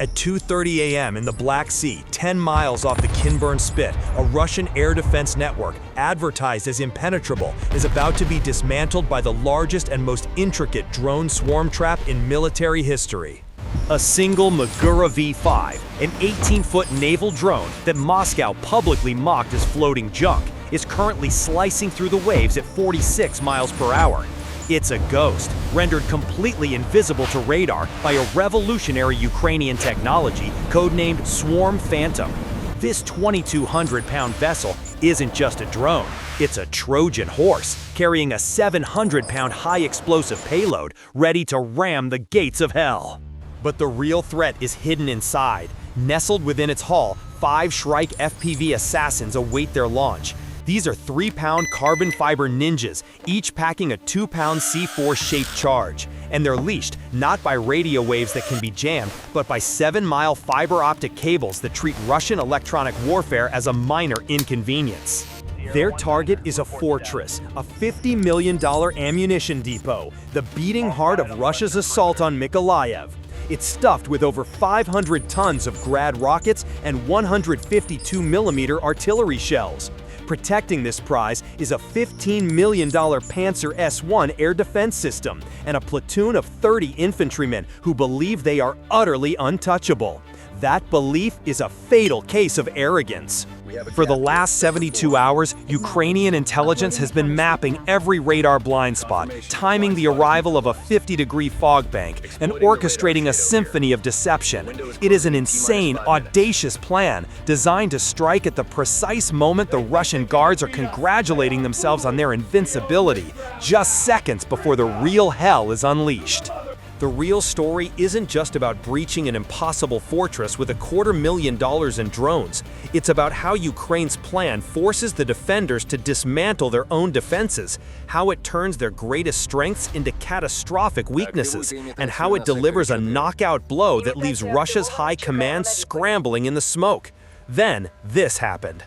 At 2:30 a.m. in the Black Sea, 10 miles off the KINBURN spit, a Russian air defense network, advertised as impenetrable, is about to be dismantled by the largest and most intricate drone swarm trap in military history. A single Magura V-5, an 18-foot naval drone that Moscow publicly mocked as floating junk, is currently slicing through the waves at 46 miles per hour. It's a ghost, rendered completely invisible to radar by a revolutionary Ukrainian technology codenamed Swarm Phantom. This 2,200-pound vessel isn't just a drone, it's a Trojan horse, carrying a 700-pound high-explosive payload ready to ram the gates of hell. But the real threat is hidden inside. Nestled within its hull, 5 Shrike FPV assassins await their launch. These are 3-pound carbon fiber ninjas, each packing a 2-pound C4-shaped charge. And they're leashed, not by radio waves that can be jammed, but by 7-mile fiber optic cables that treat Russian electronic warfare as a minor inconvenience. Their target is a fortress, a $50 million ammunition depot, the beating heart of Russia's assault on Mykolaiv. It's stuffed with over 500 tons of Grad rockets and 152mm artillery shells. Protecting this prize is a $15 million Panzer S-1 air defense system and a platoon of 30 infantrymen who believe they are utterly untouchable. That belief is a fatal case of arrogance. For the last 72 hours, Ukrainian intelligence has been mapping every radar blind spot, timing the arrival of a 50-degree fog bank, and orchestrating a symphony of deception. It is an insane, audacious plan designed to strike at the precise moment the Russian guards are congratulating themselves on their invincibility, just seconds before the real hell is unleashed. The real story isn't just about breaching an impossible fortress with $250,000 in drones. It's about how Ukraine's plan forces the defenders to dismantle their own defenses, how it turns their greatest strengths into catastrophic weaknesses, and how it delivers a knockout blow that leaves Russia's high command scrambling in the smoke. Then, this happened.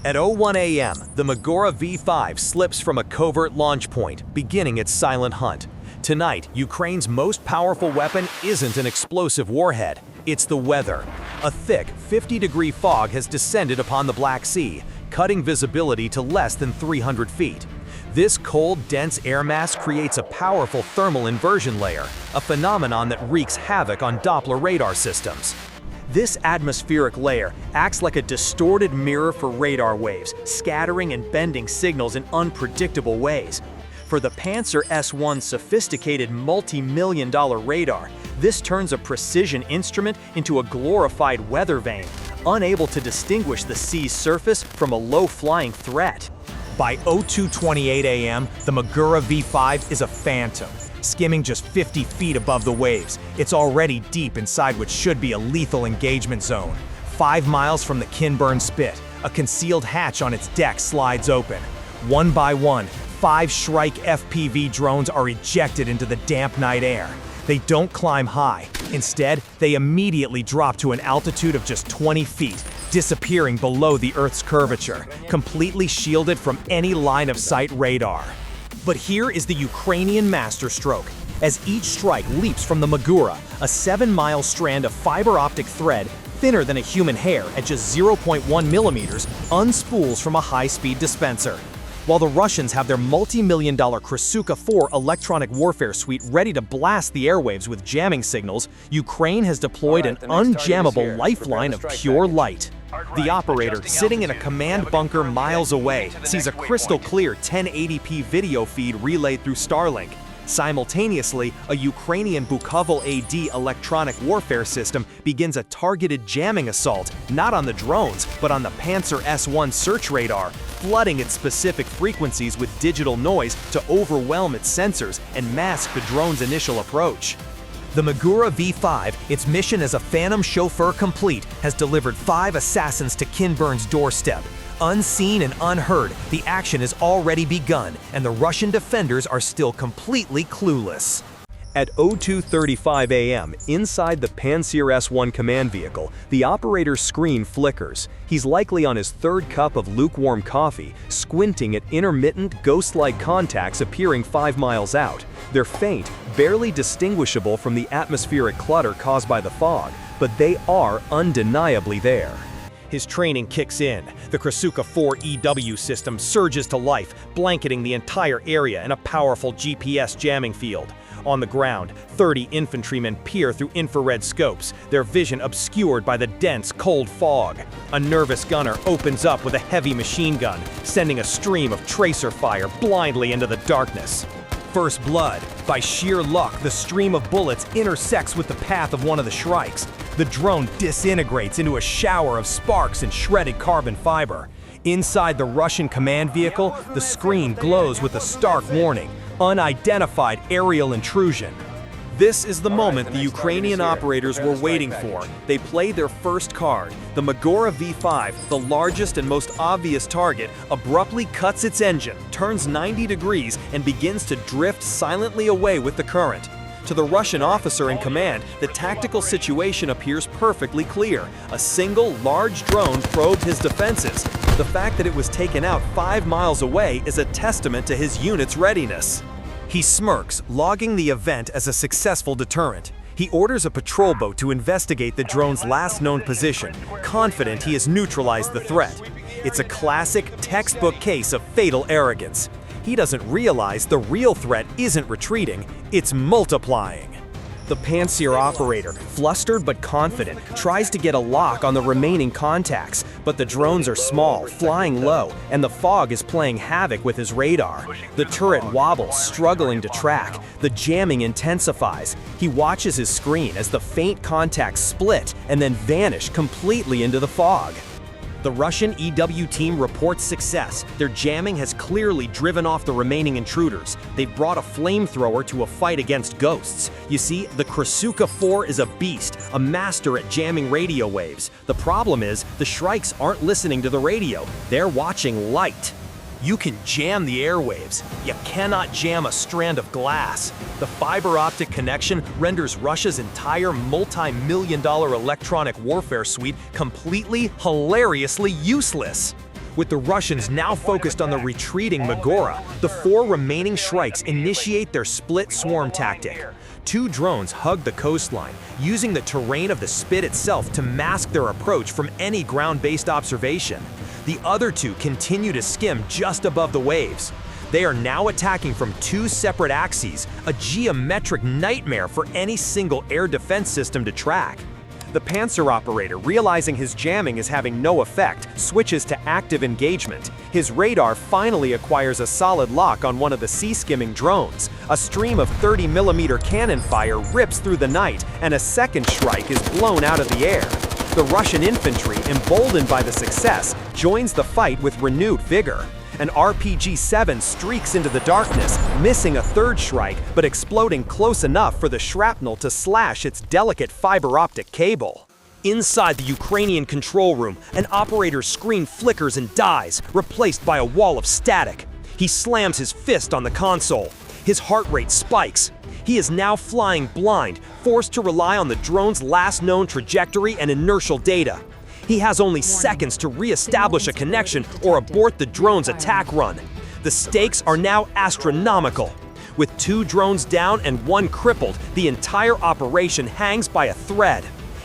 At 01 a.m., the Magura V-5 slips from a covert launch point, beginning its silent hunt. Tonight, Ukraine's most powerful weapon isn't an explosive warhead, it's the weather. A thick, 50-degree fog has descended upon the Black Sea, cutting visibility to less than 300 feet. This cold, dense air mass creates a powerful thermal inversion layer, a phenomenon that wreaks havoc on Doppler radar systems. This atmospheric layer acts like a distorted mirror for radar waves, scattering and bending signals in unpredictable ways. For the Panzer S-1's sophisticated multi-million-dollar radar, this turns a precision instrument into a glorified weather vane, unable to distinguish the sea's surface from a low-flying threat. By 02:28 a.m., the Magura V-5 is a phantom, skimming just 50 feet above the waves. It's already deep inside what should be a lethal engagement zone. 5 miles from the KINBURN spit, a concealed hatch on its deck slides open. One by one, 5 Shrike FPV drones are ejected into the damp night air. They don't climb high. Instead, they immediately drop to an altitude of just 20 feet, disappearing below the Earth's curvature, completely shielded from any line-of-sight radar. But here is the Ukrainian masterstroke. As each strike leaps from the Magura, a 7-mile strand of fiber optic thread, thinner than a human hair at just 0.1 millimeters, unspools from a high-speed dispenser. While the Russians have their multi-million-dollar Krasuka 4 electronic warfare suite ready to blast the airwaves with jamming signals, Ukraine has deployed an unjammable lifeline of pure light. The operator, sitting in a command bunker miles away, sees a crystal-clear 1080p video feed relayed through Starlink. Simultaneously, a Ukrainian Bukovel AD electronic warfare system begins a targeted jamming assault, not on the drones, but on the Panzer S-1 search radar, flooding its specific frequencies with digital noise to overwhelm its sensors and mask the drone's initial approach. The Magura V-5, its mission as a phantom chauffeur complete, has delivered 5 assassins to KINBURN's doorstep. Unseen and unheard, the action has already begun, and the Russian defenders are still completely clueless. At 02:35 a.m., inside the Panzer S-1 command vehicle, the operator's screen flickers. He's likely on his 3rd cup of lukewarm coffee, squinting at intermittent, ghost-like contacts appearing 5 miles out. They're faint, barely distinguishable from the atmospheric clutter caused by the fog, but they are undeniably there. His training kicks in. The Krasuka 4 EW system surges to life, blanketing the entire area in a powerful GPS jamming field. On the ground, 30 infantrymen peer through infrared scopes, their vision obscured by the dense, cold fog. A nervous gunner opens up with a heavy machine gun, sending a stream of tracer fire blindly into the darkness. First blood. By sheer luck, the stream of bullets intersects with the path of one of the Shrikes. The drone disintegrates into a shower of sparks and shredded carbon fiber. Inside the Russian command vehicle, the screen glows with a stark warning: unidentified aerial intrusion. This is the moment the Ukrainian operators were waiting for. They play their first card. The Magora V5, the largest and most obvious target, abruptly cuts its engine, turns 90 degrees, and begins to drift silently away with the current. To the Russian officer in command, the tactical situation appears perfectly clear. A single, large drone probed his defenses. The fact that it was taken out 5 miles away is a testament to his unit's readiness. He smirks, logging the event as a successful deterrent. He orders a patrol boat to investigate the drone's last known position, confident he has neutralized the threat. It's a classic, textbook case of fatal arrogance. He doesn't realize the real threat isn't retreating, it's multiplying. The Pantsir operator, flustered but confident, tries to get a lock on the remaining contacts, but the drones are small, flying low, and the fog is playing havoc with his radar. The turret wobbles, struggling to track. The jamming intensifies. He watches his screen as the faint contacts split and then vanish completely into the fog. The Russian EW team reports success. Their jamming has clearly driven off the remaining intruders. They've brought a flamethrower to a fight against ghosts. You see, the Krasuka 4 is a beast, a master at jamming radio waves. The problem is, the Shrikes aren't listening to the radio. They're watching light. You can jam the airwaves. You cannot jam a strand of glass. The fiber optic connection renders Russia's entire multi-million-dollar electronic warfare suite completely, hilariously useless. With the Russians now focused on the retreating Magora, the 4 remaining Shrikes initiate their split swarm tactic. 2 drones hug the coastline, using the terrain of the spit itself to mask their approach from any ground-based observation. The other 2 continue to skim just above the waves. They are now attacking from 2 separate axes, a geometric nightmare for any single air defense system to track. The Pantsir operator, realizing his jamming is having no effect, switches to active engagement. His radar finally acquires a solid lock on one of the sea-skimming drones. A stream of 30mm cannon fire rips through the night, and a second Shrike is blown out of the air. The Russian infantry, emboldened by the success, joins the fight with renewed vigor. An RPG-7 streaks into the darkness, missing a third Shrike, but exploding close enough for the shrapnel to slash its delicate fiber optic cable. Inside the Ukrainian control room, an operator's screen flickers and dies, replaced by a wall of static. He slams his fist on the console. His heart rate spikes. He is now flying blind, forced to rely on the drone's last known trajectory and inertial data. He has only seconds to re-establish a connection or abort the drone's attack run. The stakes are now astronomical. With 2 drones down and 1 crippled, the entire operation hangs by a thread.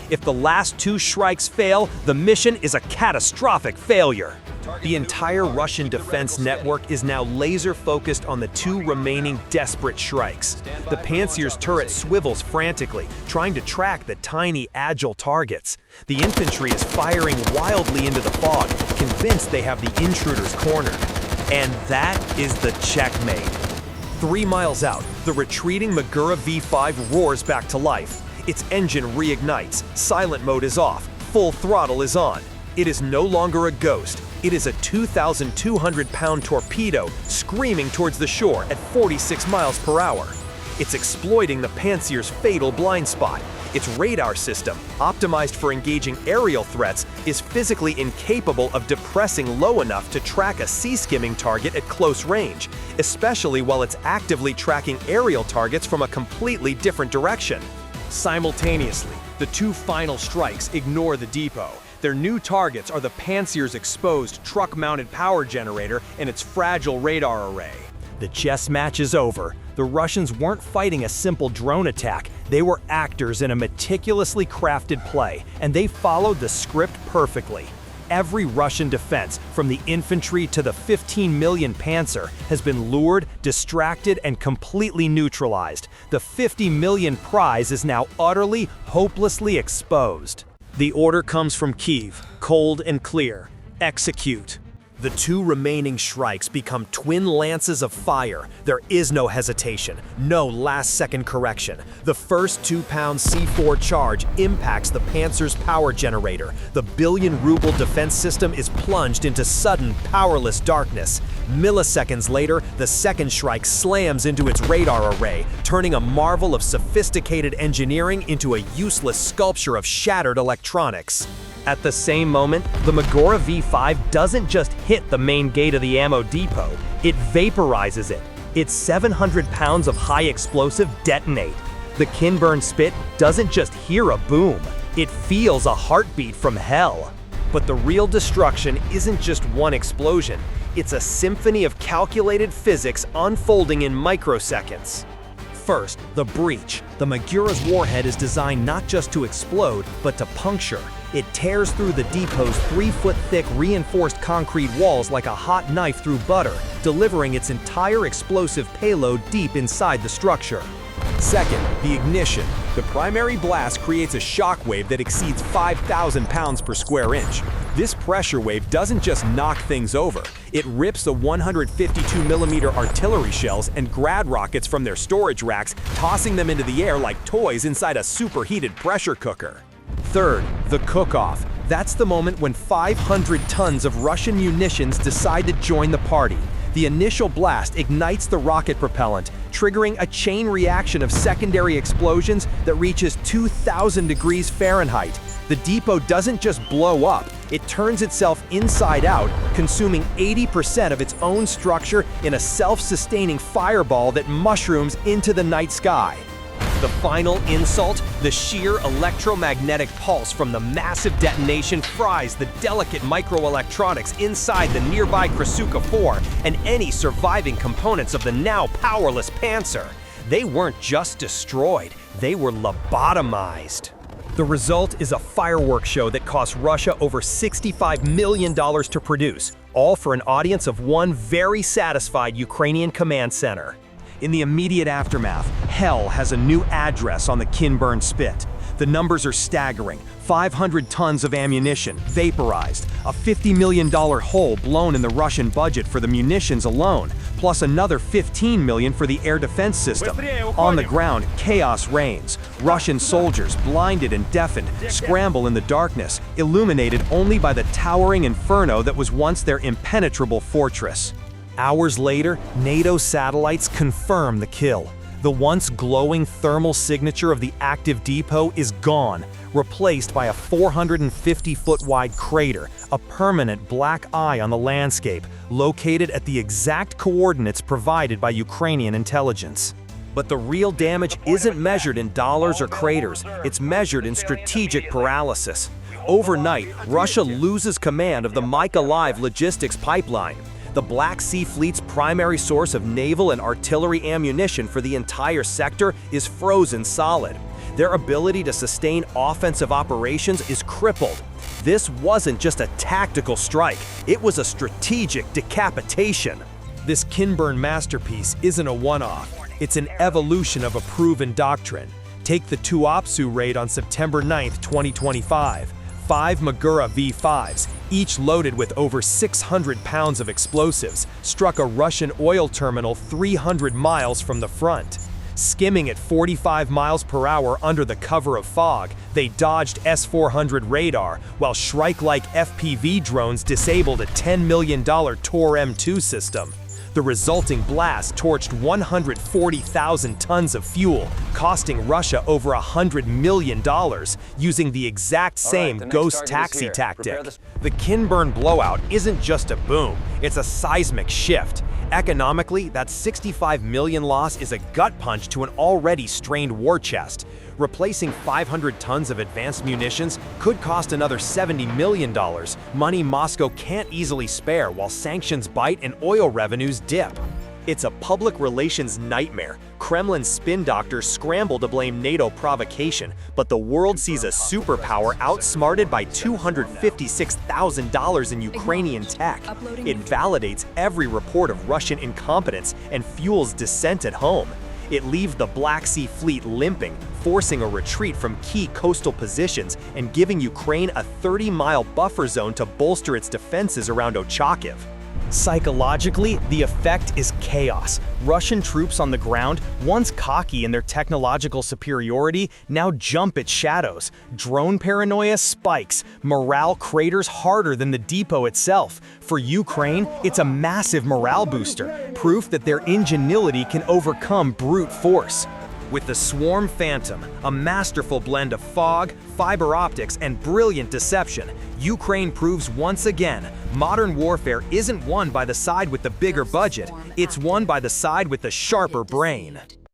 If the last 2 Shrikes fail, the mission is a catastrophic failure. The entire Russian defense network is now laser-focused on the 2 remaining desperate Shrikes. The Pantsir's turret swivels frantically, trying to track the tiny, agile targets. The infantry is firing wildly into the fog, convinced they have the intruders cornered. And that is the checkmate. 3 miles out, the retreating Magora V5 roars back to life. Its engine reignites, silent mode is off, full throttle is on. It is no longer a ghost. It is a 2,200-pound torpedo screaming towards the shore at 46 miles per hour. It's exploiting the Pantsir's fatal blind spot. Its radar system, optimized for engaging aerial threats, is physically incapable of depressing low enough to track a sea-skimming target at close range, especially while it's actively tracking aerial targets from a completely different direction. Simultaneously, the 2 final Shrikes ignore the depot. Their new targets are the Pantsir's exposed truck-mounted power generator and its fragile radar array. The chess match is over. The Russians weren't fighting a simple drone attack. They were actors in a meticulously crafted play, and they followed the script perfectly. Every Russian defense, from the infantry to the 15 million Panzer, has been lured, distracted, and completely neutralized. The 50 million prize is now utterly, hopelessly exposed. The order comes from Kyiv, cold and clear. Execute. The two remaining Shrikes become twin lances of fire. There is no hesitation, no last-second correction. The first 2-pound C4 charge impacts the Panzer's power generator. The billion-ruble defense system is plunged into sudden, powerless darkness. Milliseconds later, the second Shrike slams into its radar array, turning a marvel of sophisticated engineering into a useless sculpture of shattered electronics. At the same moment, the Magura V5 doesn't just hit the main gate of the ammo depot, it vaporizes it. Its 700 pounds of high explosive detonate. The KINBURN Spit doesn't just hear a boom, it feels a heartbeat from hell. But the real destruction isn't just one explosion, it's a symphony of calculated physics unfolding in microseconds. First, the breach. The Magura's warhead is designed not just to explode, but to puncture. It tears through the depot's 3-foot-thick reinforced concrete walls like a hot knife through butter, delivering its entire explosive payload deep inside the structure. Second, the ignition. The primary blast creates a shockwave that exceeds 5,000 pounds per square inch. This pressure wave doesn't just knock things over, it rips the 152mm artillery shells and grad rockets from their storage racks, tossing them into the air like toys inside a superheated pressure cooker. Third, the cook-off. That's the moment when 500 tons of Russian munitions decide to join the party. The initial blast ignites the rocket propellant, triggering a chain reaction of secondary explosions that reaches 2,000 degrees Fahrenheit. The depot doesn't just blow up, it turns itself inside out, consuming 80% of its own structure in a self-sustaining fireball that mushrooms into the night sky. The final insult, the sheer electromagnetic pulse from the massive detonation fries the delicate microelectronics inside the nearby Krasuka 4 and any surviving components of the now powerless Panzer. They weren't just destroyed, they were lobotomized. The result is a fireworks show that cost Russia over $65 million to produce, all for an audience of one very satisfied Ukrainian command center. In the immediate aftermath, hell has a new address on the KINBURN Spit. The numbers are staggering. 500 tons of ammunition vaporized, a $50 million hole blown in the Russian budget for the munitions alone, plus another $15 million for the air defense system. On the ground, chaos reigns. Russian soldiers, blinded and deafened, scramble in the darkness, illuminated only by the towering inferno that was once their impenetrable fortress. Hours later, NATO satellites confirm the kill. The once glowing thermal signature of the active depot is gone, replaced by a 450-foot-wide crater, a permanent black eye on the landscape, located at the exact coordinates provided by Ukrainian intelligence. But the real damage isn't measured in dollars or craters, it's measured in strategic paralysis. Overnight, Russia loses command of the Mykolaiv logistics pipeline. The Black Sea Fleet's primary source of naval and artillery ammunition for the entire sector is frozen solid. Their ability to sustain offensive operations is crippled. This wasn't just a tactical strike, it was a strategic decapitation. This KINBURN masterpiece isn't a one-off, it's an evolution of a proven doctrine. Take the Tuapse raid on September 9, 2025. 5 Magura V5s, each loaded with over 600 pounds of explosives, struck a Russian oil terminal 300 miles from the front. Skimming at 45 miles per hour under the cover of fog, they dodged S-400 radar, while Shrike-like FPV drones disabled a $10 million Tor M2 system. The resulting blast torched 140,000 tons of fuel, costing Russia over $100 million, using the exact same ghost taxi tactic. The KINBURN blowout isn't just a boom, it's a seismic shift. Economically, that $65 million loss is a gut punch to an already strained war chest. Replacing 500 tons of advanced munitions could cost another $70 million, money Moscow can't easily spare while sanctions bite and oil revenues dip. It's a public relations nightmare. Kremlin spin doctors scramble to blame NATO provocation, but the world sees a superpower outsmarted by $256,000 in Ukrainian tech. It validates every report of Russian incompetence and fuels dissent at home. It leaves the Black Sea Fleet limping, forcing a retreat from key coastal positions and giving Ukraine a 30-mile buffer zone to bolster its defenses around Ochakiv. Psychologically, the effect is chaos. Russian troops on the ground, once cocky in their technological superiority, now jump at shadows. Drone paranoia spikes. Morale craters harder than the depot itself. For Ukraine, it's a massive morale booster, proof that their ingenuity can overcome brute force. With the Swarm Phantom, a masterful blend of fog, fiber optics, and brilliant deception, Ukraine proves once again, modern warfare isn't won by the side with the bigger budget, it's won by the side with the sharper brain.